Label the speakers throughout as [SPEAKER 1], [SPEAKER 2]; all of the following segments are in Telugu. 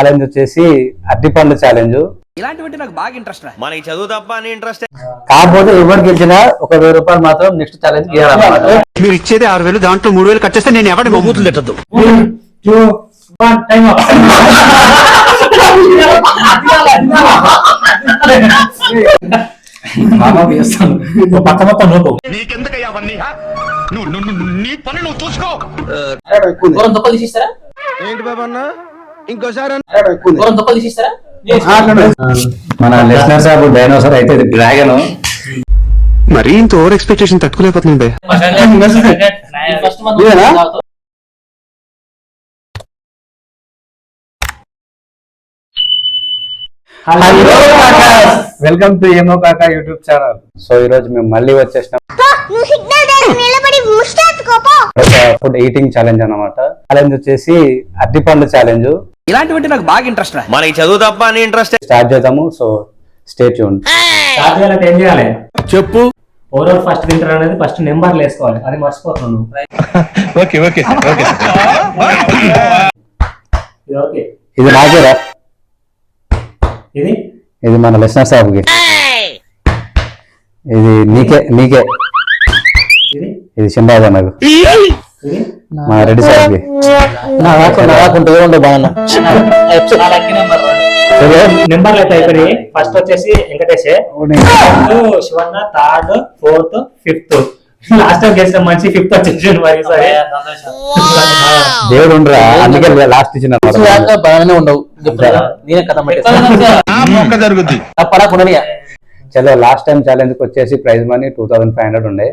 [SPEAKER 1] ఛాలెంజ్ వచ్చేసి అరటిపండు ఛాలెంజ్.
[SPEAKER 2] ఇలాంటివంటే నాకు బాగా ఇంట్రెస్ట్. మనకి చదువు తప్ప అని ఇంట్రెస్ట్.
[SPEAKER 1] కాకపోతే ఎవరు గెలిచినా ఒక 1000 రూపాయలు మాత్రం నెక్స్ట్ ఛాలెంజ్ గెలవాలన్నమాట.
[SPEAKER 3] మీరు ఇచ్చేది 6000, దాంట్లో 3000 కట్ చేస్తే నేను ఎవరి బహుమతులు తిట్టద్దు.
[SPEAKER 1] 3, 2, 1 టైం అప్. పక్క మొత్తం నోకు.
[SPEAKER 3] నీకెందుకయ్యా అవన్నీ? నీ పని నువ్వు చూసుకో.
[SPEAKER 4] ఏంటి బాబా అన్న ఇంకోసారి
[SPEAKER 1] మన లిసనర్ సాబ్ డైనోసార్ అయితే ఇది డ్రాగన్.
[SPEAKER 3] మరీ ఇంత ఓవర్ ఎక్స్పెక్టేషన్ తట్టుకోలేకపోతుంది. వెల్కమ్ టు ఏమో కాకా యూట్యూబ్ ఛానల్. సో ఈ రోజు మేము మళ్ళీ వచ్చేసినాం ఫుడ్ ఈటింగ్ ఛాలెంజ్ అన్నమాట. ఛాలెంజ్ వచ్చేసి అరటిపండు ఛాలెంజ్.
[SPEAKER 2] ఇలాంటివంటే నాకు బాగా ఇంట్రెస్ట్. మనకి చదువు తప్ప అని ఇంట్రెస్ట్.
[SPEAKER 1] స్టార్ట్ చేద్దాము. So stay tuned.
[SPEAKER 5] స్టార్ట్ చేయాలంటే ఏం చేయాలి
[SPEAKER 3] చెప్పు.
[SPEAKER 5] ఓవరాల్ ఫస్ట్ వింటర్ అనేది ఫస్ట్ నెంబర్లు వేసుకోవాలి. అది మర్చిపోతున్నాను.
[SPEAKER 3] Okay okay okay.
[SPEAKER 5] ఓకే
[SPEAKER 1] ఇది నాకేరా.
[SPEAKER 5] ఇది
[SPEAKER 1] ఇది మన లిసనర్ సాబ్కి. ఇది నీకే. ఇది సింబాజా నాకు.
[SPEAKER 5] ఇది
[SPEAKER 1] మా రెడ్డి సాబ్కి.
[SPEAKER 5] నెంబర్లు అయితే అయిపోయి. ఫస్ట్ వచ్చేసి Venkatesh, Shivanna, third, fourth, fifth. Last time గెలిచిన మంచి ఫిఫ్త్ వచ్చేసి మరి సరే
[SPEAKER 1] దేవుడు ఉండరా, అందుకే లాస్ట్ ఇచ్చిన
[SPEAKER 6] బాగానే ఉండవు. నేనే కథ
[SPEAKER 3] జరుగుద్ది.
[SPEAKER 1] చలో లాస్ట్ టైం ఛాలెంజ్ కి వచ్చేసి ప్రైజ్ మనీ 2500 ఉండే.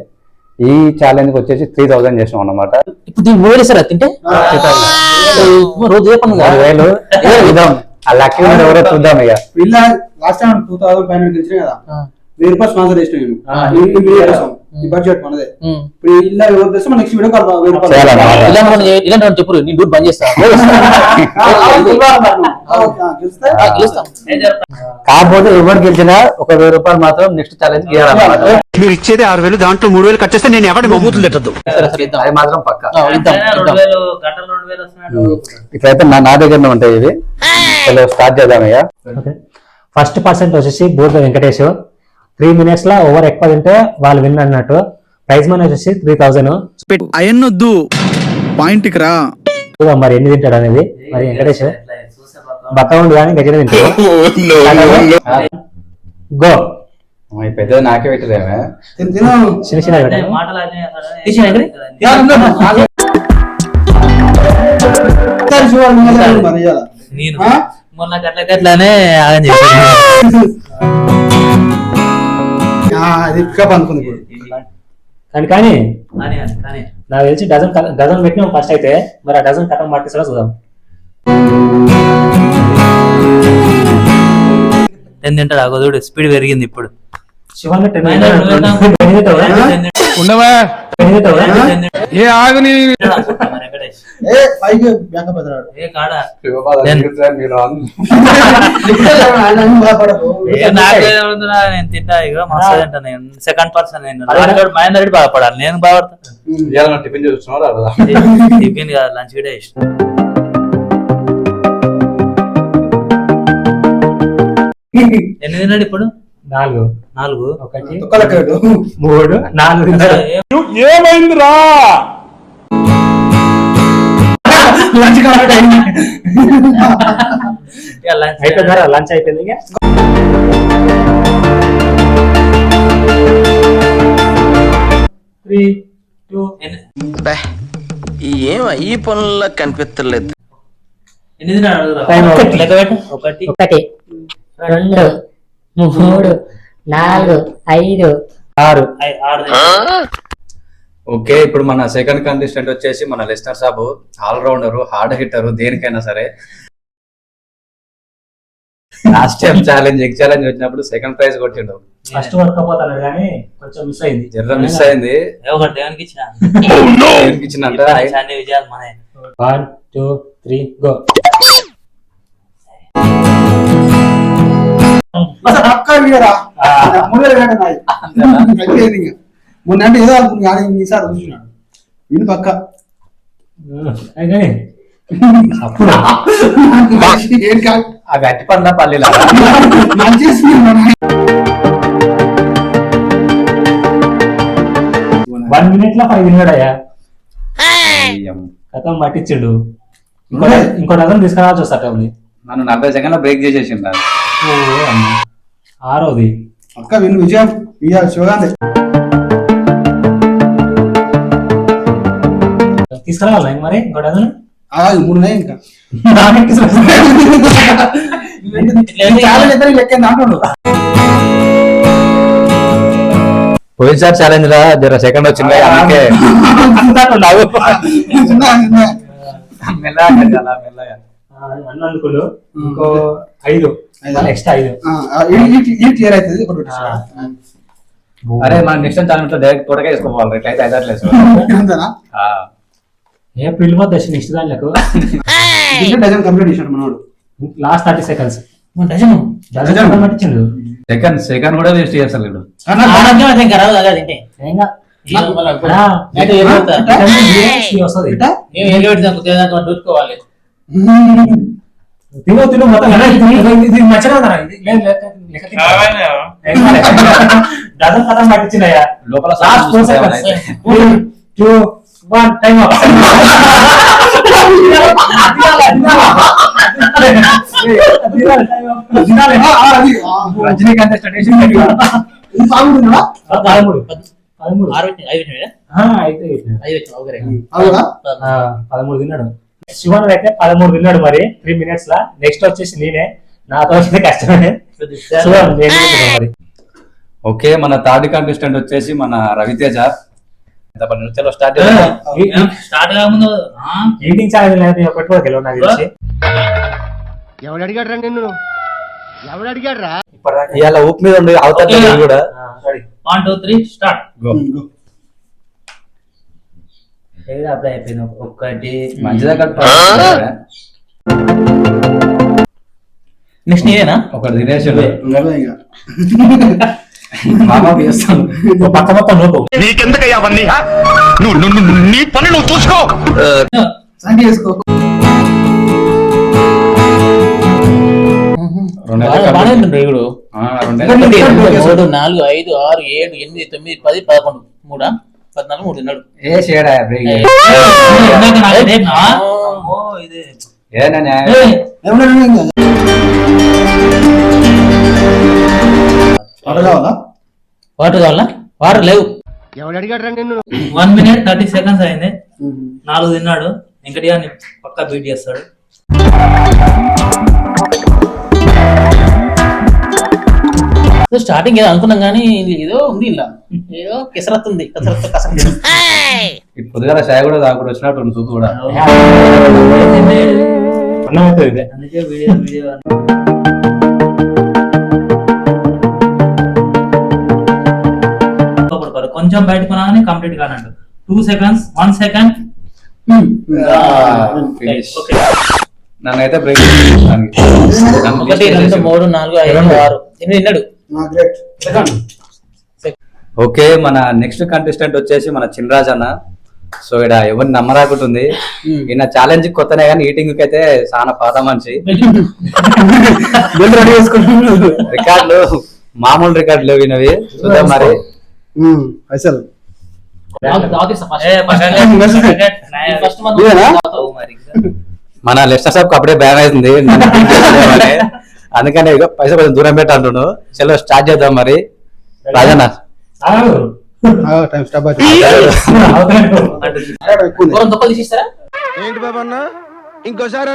[SPEAKER 1] ఈ ఛాలెంజ్ కి వచ్చేసి 3000 చేసాం అన్నమాట.
[SPEAKER 6] ఇప్పుడు దీన్ని మూడేసారా తింటే రోజు ఏ పనులు
[SPEAKER 1] 1000 ఇద్దాం. ఆ లక్కీ ఎవరో చూద్దాం ఇక.
[SPEAKER 7] లాస్ట్ టైం 2500 గెలిచినా కదా, 1000 రూపాయలు స్పాన్సర్ చేసిన నేను. ఈ బడ్జెట్ మనదే. ఇప్పుడు ఇలా నెక్స్ట్ వీడియో
[SPEAKER 6] ఇలాంటి చెప్పు. నీ డూట్ బంద్ చేస్తా.
[SPEAKER 1] కాకపోతే ఎవరు గెలిచినా ఒక 1000 రూపాయలు మాత్రం నెక్స్ట్ ఛాలెంజ్ గెలవాలన్నమాట.
[SPEAKER 3] మీరు ఇచ్చేది 6000, దాంట్లో 3000 కట్ చేస్తే నేను ఎవరి బహుమతులు తిట్టద్దు.
[SPEAKER 1] అది మాత్రం పక్క. ఇట్లయితే నా దగ్గరనే ఉంటాయి ఇవి. చలో స్టార్ట్ చేద్దాం ఇక.
[SPEAKER 5] ఫస్ట్ పర్సెంట్ వచ్చేసి బూర్ద వెంకటేష్. 3 minutes లో ఓవర్ ఎక్కువ తింటే వాళ్ళు విన్ అన్నట్టు. ప్రైజ్ మనీ వచ్చేసి 3000.
[SPEAKER 4] అయన్నొద్దు పాయింట్కి రా.
[SPEAKER 5] మరి ఎన్ని తింటాడు అనేది. మరి వెంకటేష్ బక్క ఉండు కానీ గజన తింటాడు. గో.
[SPEAKER 1] పెద్ద నాకే పెట్టలేమే.
[SPEAKER 5] చిన్న చిన్న
[SPEAKER 6] మొన్న గట్లనే ఆగం చేశాను.
[SPEAKER 5] కానీ నాకు తెలిసి డజన్ పెట్టినాం ఫస్ట్ అయితే. మరి ఆ డజన్ కథం పట్టిస్తాడో చూద్దాం.
[SPEAKER 6] తింటాడు ఆగోదుడు. స్పీడ్ పెరిగింది ఇప్పుడు.
[SPEAKER 5] శివన్న
[SPEAKER 4] ఉండవా ఏ ఆగుని
[SPEAKER 6] నేను తింటా ఇక మస్తు తింటా. నేను సెకండ్ పర్సన్. మహేందర్ రెడ్డి బాధపడాలి. నేను బాధపడతా. టిఫిన్ కాదు, లంచ్ కూడా ఇష్టం. ఎన్ని తిన్నాడు ఇప్పుడు?
[SPEAKER 5] 4
[SPEAKER 6] 1
[SPEAKER 5] 3 4
[SPEAKER 3] ఏమైందిరా?
[SPEAKER 5] అయిపోయిందా? లంచ్ అయిపోయింది.
[SPEAKER 6] ఏం ఈ పనుల్లో కనిపించలేదు.
[SPEAKER 5] 1
[SPEAKER 8] 2 3 4 5
[SPEAKER 5] 6.
[SPEAKER 1] ఓకే, ఇప్పుడు మన సెకండ్ కంటెస్టెంట్ వచ్చేసి మన listener Sabu. All rounder, hard hitter, దేనికైనా సరే. లాస్ట్ టైం ఎగ్ ఛాలెంజ్ వచ్చినప్పుడు సెకండ్ ప్రైజ్ కొట్టిండు.
[SPEAKER 5] ఫస్ట్ వర్కపోతాడు కానీ కొంచెం మిస్ అయింది.
[SPEAKER 1] మిస్ అయింది.
[SPEAKER 6] దేవునికి
[SPEAKER 1] ఇచ్చినంట.
[SPEAKER 6] అన్ని విజయాలు మనే.
[SPEAKER 5] 1 2 3 గో.
[SPEAKER 7] మొన్న అంటే ఏదో అనుకున్నాను ఈసారి చూసినాడు. వీళ్ళు పక్క ఏం కాదు
[SPEAKER 1] ఆ గట్టి పండ్ల పల్లీలా
[SPEAKER 7] మంచి
[SPEAKER 5] 1 minute లో 5 తిన్నాడు అయ్యా కథం పట్టించిండు ఇంకో డజన్ తీసుకురావాల్సి వస్తాట ఉంది.
[SPEAKER 1] నన్ను 40 సెకండ్ల బ్రేక్ చేసేసిండు.
[SPEAKER 5] ఆరోది
[SPEAKER 7] అక్క విను విజయం శివగాంధీ
[SPEAKER 5] తీసుకురావాలా ఇంక మరి ఇంకో డజన్
[SPEAKER 7] 3 ఉన్నాయి ఇంకా చాలా లెక్క అంటున్నాడు.
[SPEAKER 1] పోయినసారి ఛాలెంజ్ లా జర సెకండ్ వచ్చింది అందుకే మెల్లగా
[SPEAKER 5] అన్నందుకులు ఇంకో 5 నెక్స్ట్ 5
[SPEAKER 7] క్లియర్ అవుతుంది.
[SPEAKER 1] అరే మన నెక్స్ట్ ఛాలెంజ్ లో డైరెక్ట్ తోటగా వేసుకోవాలి. ఇట్లయితే ఐదాట్లేదు
[SPEAKER 7] అంతేనా
[SPEAKER 5] ఏ పిల్లవ దశ నెక్స్ట్ దానికి
[SPEAKER 7] డజన్ కంప్లీట్ చేశాడు మనోడు.
[SPEAKER 5] లాస్ట్ 30 seconds డజన్ పట్టించిండు.
[SPEAKER 1] సెకండ్ కూడా వేస్ట్ చేస్తాడు.
[SPEAKER 5] తిను మొత్తం డజన్ కథం పట్టించిందయ్యా
[SPEAKER 1] లోపల
[SPEAKER 5] last 4 seconds 2 1 time
[SPEAKER 1] Rajinikanth station
[SPEAKER 5] 13 తిన్నాడు. శివన్ అయితే 13 తిన్నాడు. మరి 3 minutes లా నెక్స్ట్ వచ్చేసి నేనే నాతో వచ్చింది కష్టమే. మరి
[SPEAKER 1] ఓకే మన థర్డ్ కంటెస్టెంట్ వచ్చేసి మన రవితేజ. చలో స్టార్ట్
[SPEAKER 6] స్టార్ట్ కాకముందు
[SPEAKER 5] ఈటింగ్ ఛాలెంజ్ లేదు ఒకటి కూడా గెలవు నాకు తెలిసి.
[SPEAKER 7] ఎవడు అడిగాడు రా నిన్ను? ఎవడు అడిగాడు రా?
[SPEAKER 1] ఇవాళ ఊపు మీద ఉండి అవుతా కూడా
[SPEAKER 6] 1 2 3 స్టార్ట్.
[SPEAKER 8] అప్పుడే అయిపోయింది. ఒక్కటి
[SPEAKER 1] మంచిదా
[SPEAKER 6] నెక్స్ట్ నేనేనా
[SPEAKER 1] ఒకటి తినేసాడు
[SPEAKER 5] పక్క మొత్తం నోకు
[SPEAKER 4] నీకెందుకయ్యా అవన్నీ నీ పని నువ్వు చూసుకో.
[SPEAKER 7] సండి వేసుకో.
[SPEAKER 6] బాగానే ఉంటుంది ఇప్పుడు 3 4 5 6 7 8 9 10 11 3 14 3 తిన్నాడు.
[SPEAKER 1] ఏ షేడా
[SPEAKER 6] వాటర్ కావాలా? వాటర్ లేవు.
[SPEAKER 7] ఎవడు అడిగాడు రా నిన్ను?
[SPEAKER 6] 1 minute 30 seconds అయింది. 4 తిన్నాడు. ఇంకటి పక్కా బీట్ చేస్తాడు. స్టార్టింగ్ ఏదో అనుకున్నాం కానీ ఏదో ఉంది ఇలా ఏదో కిసరత్ ఉంది.
[SPEAKER 1] పొద్దుగాల చాయ్ కూడా తాగుడు వచ్చినట్టు చూపు కూడా.
[SPEAKER 6] అందుకే వీడియో కొంచెం బయటకు రాగానే కంప్లీట్ కానండు. 2 seconds 1 second.
[SPEAKER 1] నన్నైతే బ్రేక్
[SPEAKER 6] 1 2 3 4 5 6 8 తిన్నాడు.
[SPEAKER 1] ఓకే మన నెక్స్ట్ కంటెస్టెంట్ వచ్చేసి మన చిన్రాజ్ అన్న. సో ఇక్కడ ఎవరిని నమ్మరాకుంటుంది. ఈయన ఛాలెంజ్ కొత్తనే కానీ ఈటింగ్ కి అయితే చాలా పాత మనిషి. రికార్డులు మామూలు రికార్డులు వినవి చూద్దాం మరి.
[SPEAKER 7] అసలు
[SPEAKER 1] మన లెస్టర్ సాబ్ అప్పుడే బ్యాన్ అవుతుంది అందుకనే పైసా కొంచెం దూరం పెట్టంటును. చలో స్టార్ట్ చేద్దాం మరి. రాజన్న
[SPEAKER 4] ఏంటి బాబా అన్న ఇంకోసారి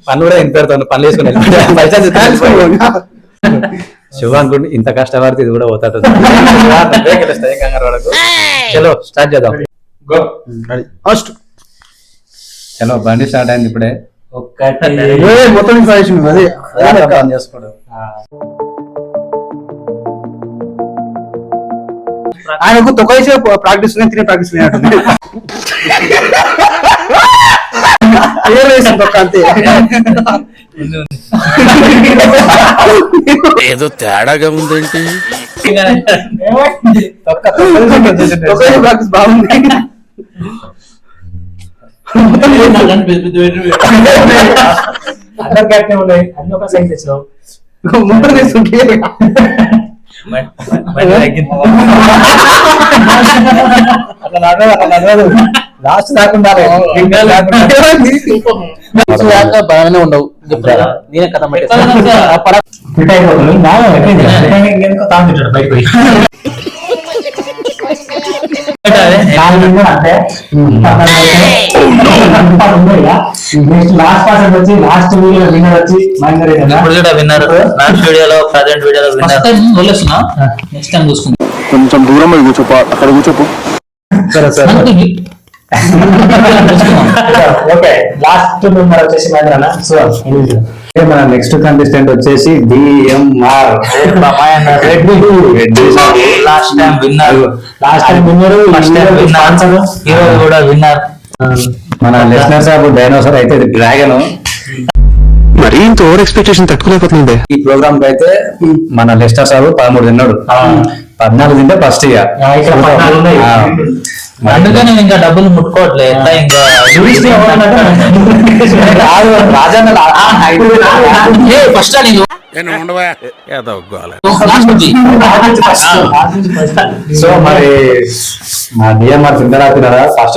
[SPEAKER 1] పని కూడా ఎంత పెడతాను పనులు వేసుకుని పైసా శివ అనుకుంటే ఇంత కష్టపడితే ఇది కూడా పోతాడు. కంగారు వరకు చలో స్టార్ట్ చేద్దాం.
[SPEAKER 7] ఫస్ట్
[SPEAKER 1] చలో బండి స్టార్ట్ అయింది ఇప్పుడే.
[SPEAKER 7] మొత్తం అది
[SPEAKER 1] చేసుకోవడం
[SPEAKER 7] ఆయనకు తొక్కైసే ప్రాక్టీస్ తినే ప్రాక్టీస్ తొక్క అంతే.
[SPEAKER 4] ఏదో తేడాగా ఉందేంటి?
[SPEAKER 7] ప్రాక్టీస్ బాగుంది.
[SPEAKER 5] అందరు క్యాప్టెన్ ఉన్నాయి, అన్ని ఒక సైజ్ తెచ్చినావు.
[SPEAKER 7] ముందు తీసుకుంటే
[SPEAKER 1] లాస్ట్ దాకుండా
[SPEAKER 6] బాగానే ఉండవు నేనే కథ
[SPEAKER 5] ఫిట్ అయిపోతుంది. ఇంకెందుకో తాను తింటాడు బయట పోయి. లాస్ట్ పర్సెంట్ వచ్చి లాస్ట్ వీడియో విన్నర్ వచ్చి మహేందర్ రెడ్డి అన్న.
[SPEAKER 6] ఇప్పుడు కూడా విన్నారు లాస్ట్ వీడియోలో ప్రజెంట్ వీడియోలో విన్నారు. నెక్స్ట్ టైం చూసుకుందాం.
[SPEAKER 4] కొంచెం దూరం పోయి కూర్చోపో, అక్కడ కూర్చోపో.
[SPEAKER 5] ఓకే లాస్ట్ మెంబర్ వచ్చేసి మహేందర్ అన్న. సో
[SPEAKER 1] మన నెక్స్ట్ కంటెస్టెంట్ వచ్చేసి DMR
[SPEAKER 6] లాస్ట్ టైం విన్నారు,
[SPEAKER 5] last time winner,
[SPEAKER 6] first time విన్నారు, ఈరోజు కూడా విన్నారు.
[SPEAKER 1] మన లిస్నర్ సాబ్ డైనోసార్ అయితే డ్రాగన్.
[SPEAKER 4] మరీ ఇంత ఓవర్ ఎక్స్పెక్టేషన్ తట్టుకోలేకపోతుంది.
[SPEAKER 1] ఈ ప్రోగ్రామ్ కి అయితే మన లిస్టర్ సాబ్ 13 తిన్నాడు, 14 తింటే ఫస్ట్ ఇక
[SPEAKER 5] ఇక్కడ 14 ఉన్నాయి.
[SPEAKER 6] అందుకని ఇంకా డబ్బులు ముట్టుకోవట్లే ఎట్లా ఇంకా ఫస్ట్
[SPEAKER 1] సో మరి మా DMR తిన్నారా తిన్నారా ఫస్ట్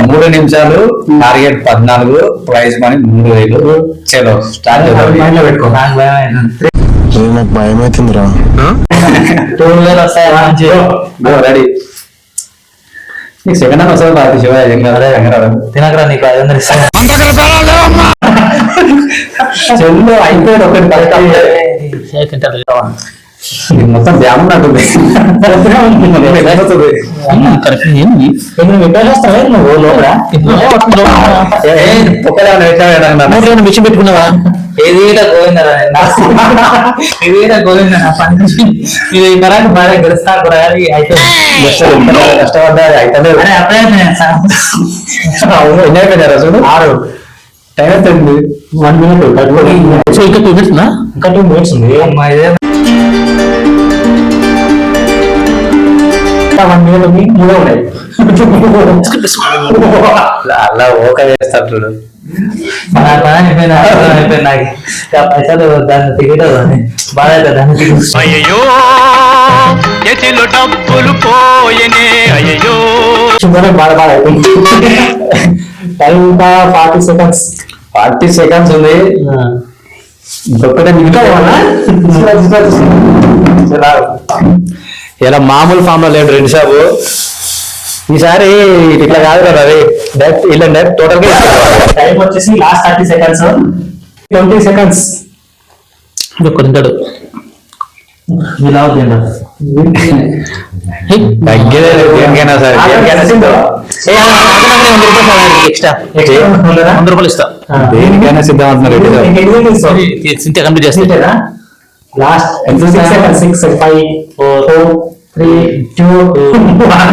[SPEAKER 1] 3 నిమిషాలు టార్గెట్ 14 ప్రైజ్ మనీ 3000. చలో స్టార్ట్ చేద్దాం.
[SPEAKER 5] పెట్టుకో
[SPEAKER 4] నాకు భయం అవుతుందిరా.
[SPEAKER 6] 2000 వస్తాయి.
[SPEAKER 1] రెడీ. నీకు సెకండ్ హ్యాండ్ వస్తుంది పార్టీ శివ ఏం కదా
[SPEAKER 6] తినకరా నీకు 500 ఇస్తాను.
[SPEAKER 1] చెల్లు అయిపోయాడు ఒకటి
[SPEAKER 6] తింటారు
[SPEAKER 1] మొత్తం డ్యామ్ ఉన్నట్టుంది.
[SPEAKER 6] విషయం పెట్టుకున్నావా? ఏది గోవిందరా ఇది ఇది కరెంట్ బాగా గెలుస్తా కూడా అయితే
[SPEAKER 1] కష్టపడ్డా అయితే ఎన్ని అయిపోయినారా చూడు 6 టైం అవుతుంది
[SPEAKER 5] 1 minute
[SPEAKER 6] ఇంకా 2 minutes
[SPEAKER 5] ఇంకా 2 minutes ఉంది. 1 minute ఉంది, 3 ఉన్నాయి.
[SPEAKER 1] అలా ఓకే చేస్తారు చూడు.
[SPEAKER 6] అయిపోయింది నాకు పైసలు దాన్ని టికెట్ బాగా అవుతుంది దాన్ని టికెట్.
[SPEAKER 4] అయ్యో చేతిలో డబ్బులు పోయనే అయ్యో.
[SPEAKER 5] బాగా అయిపోయింది. టైం ఇంకా 40 seconds.
[SPEAKER 1] 40 seconds ఉంది. ఇంకొకటే ఇలా మామూలు ఫామ్ లో లేడు రెండు షాపు. ఈసారి ఇట్లా కాదు కదా రవి, డైరెక్ట్ ఇలా డైరెక్ట్ టోటల్ గా
[SPEAKER 5] టైం వచ్చేసి లాస్ట్ 30 seconds, 20 seconds.
[SPEAKER 6] తింటాడు
[SPEAKER 1] తగ్గేదే లేదు దేనికైనా సరే.
[SPEAKER 6] ఎక్స్ట్రా 100 రూపాయలు ఇస్తా.
[SPEAKER 1] దేనికైనా సిద్ధం అవుతున్నారు.
[SPEAKER 6] సింటే కంప్లీట్ చేస్తా.
[SPEAKER 5] Last 6 seconds. 6 5 4 3 2 1.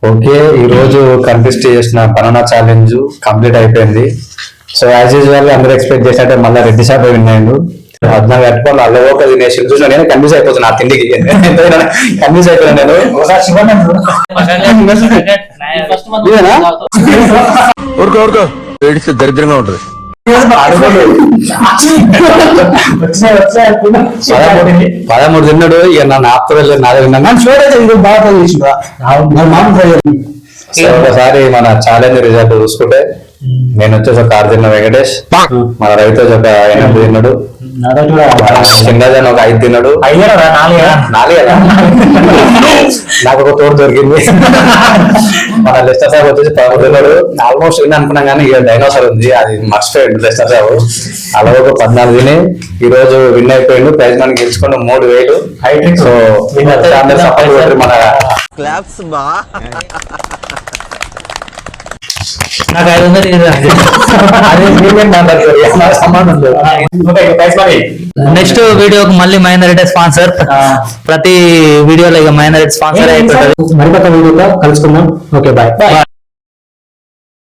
[SPEAKER 1] ఓకే, ఈ రోజు కంటెస్ట్ చేసిన బనానా ఛాలెంజ్ కంప్లీట్ అయిపోయింది. సో యాజ్ యూజువల్ అందరూ ఎక్స్పెక్ట్ చేసినట్టే మళ్ళీ రెడ్డి షాప్ విన్నాడు. 14 కట్టుకోవాలి అల్ల ఒక తినేసి చూసిన నేను కన్ఫ్యూజ్ అయిపోతున్నా ఆ తిండికి. కన్ఫ్యూజ్ అయిపోయాను నేను.
[SPEAKER 4] ఊరుకో ఊరుకో ఏడిస్తే దరిద్రంగా ఉంటది.
[SPEAKER 1] 13 తిన్నాడు. ఇక నా ఆప్త వెళ్ళి నాదే విన్నాను. ఒకసారి మన ఛాలెంజ్ రిజల్ట్ చూసుకుంటే నేను వచ్చేసి ఒక 6 తిన్న వెంకటేష్, మన రవితేజ్ ఒక 8 తిన్నాడు, చిన్నజన్ ఒక 5 తిన్నాడు, 4 నాకు ఒక తోడు దొరికింది. మన లెస్టర్ సాబ్ వచ్చేసి 13 తిన్నాడు. ఆల్మోస్ట్ విన్ అనుకున్నాం కానీ ఇక డైనోసార్ ఉంది అది మర్చిపోయాడు లెస్టర్ సాబ్. అలా ఒక 14 తిని ఈ రోజు విన్ అయిపోయిండు. ప్రైజ్ మనీ గెలుచుకుని 3000. సో అందరూ సపోర్ట్ కొట్టారు మన
[SPEAKER 5] నాకు 500
[SPEAKER 6] నెక్స్ట్ వీడియోకి మళ్ళీ మహేందర్ రెడ్డి స్పాన్సర్. ప్రతి వీడియోలో ఇక మహేందర్ రెడ్డి స్పాన్సర్ అయిపోతుంది.
[SPEAKER 5] మరికొత్త వీడియోతో కలుసుకుందాం. Okay bye.